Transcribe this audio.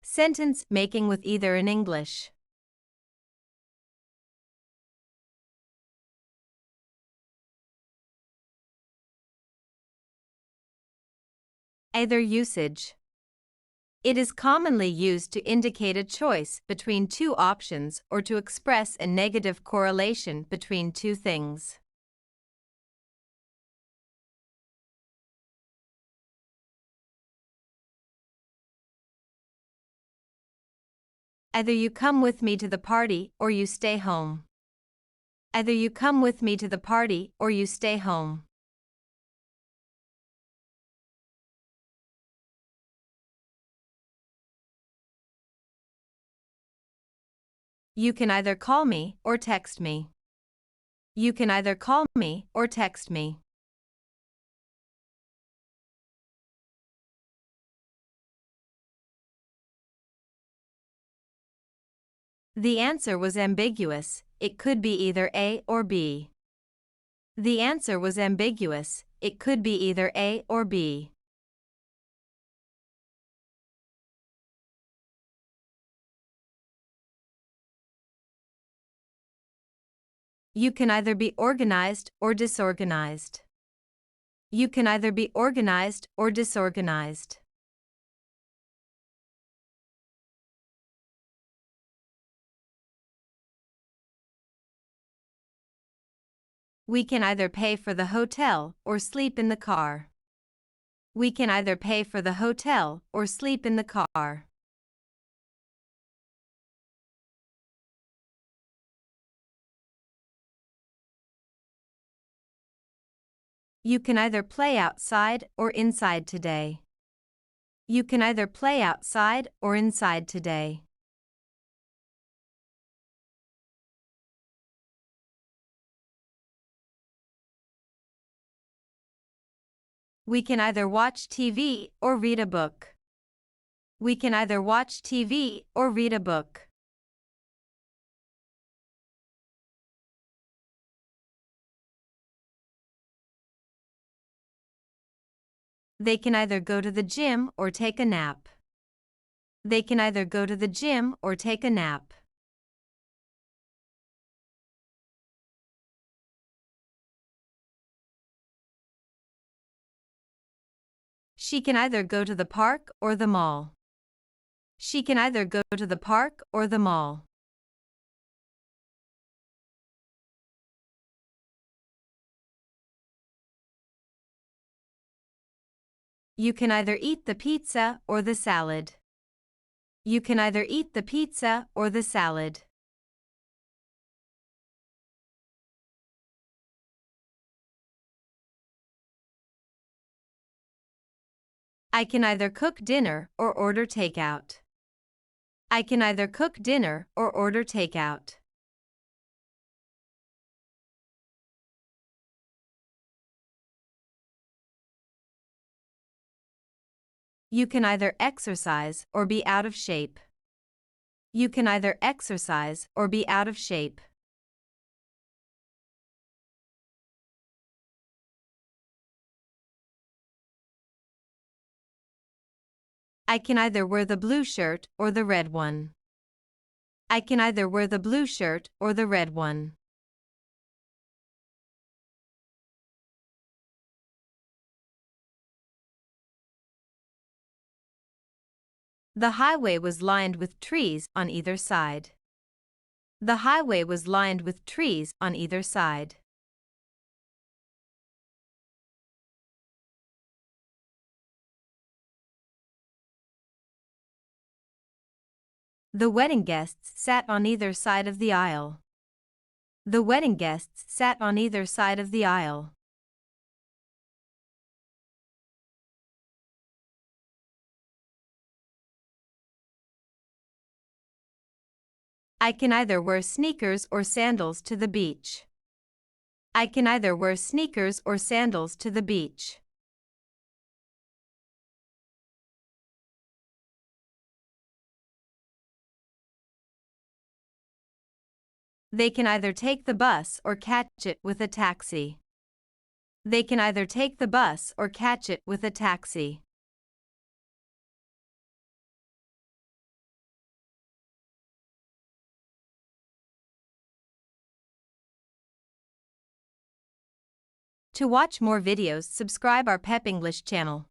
Sentence making with either in English. Either usage. It is commonly used to indicate a choice between two options or to express a negative correlation between two things. Either you come with me to the party or you stay home. Either you come with me to the party or you stay home. You can either call me or text me. You can either call me or text me. The answer was ambiguous. It could be either A or B. The answer was ambiguous. It could be either A or B. You can either be organized or disorganized. You can either be organized or disorganized. We can either pay for the hotel or sleep in the car. We can either pay for the hotel or sleep in the car. You can either play outside or inside today. You can either play outside or inside today. We can either watch TV or read a book. We can either watch TV or read a book. They can either go to the gym or take a nap. They can either go to the gym or take a nap. She can either go to the park or the mall. She can either go to the park or the mall. You can either eat the pizza or the salad. You can either eat the pizza or the salad. I can either cook dinner or order takeout. I can either cook dinner or order takeout. You can either exercise or be out of shape. You can either exercise or be out of shape. I can either wear the blue shirt or the red one. I can either wear the blue shirt or the red one. The highway was lined with trees on either side. The highway was lined with trees on either side. The wedding guests sat on either side of the aisle. The wedding guests sat on either side of the aisle. I can either wear sneakers or sandals to the beach. I can either wear sneakers or sandals to the beach. They can either take the bus or catch it with a taxi. They can either take the bus or catch it with a taxi. To watch more videos, subscribe our PEP English channel.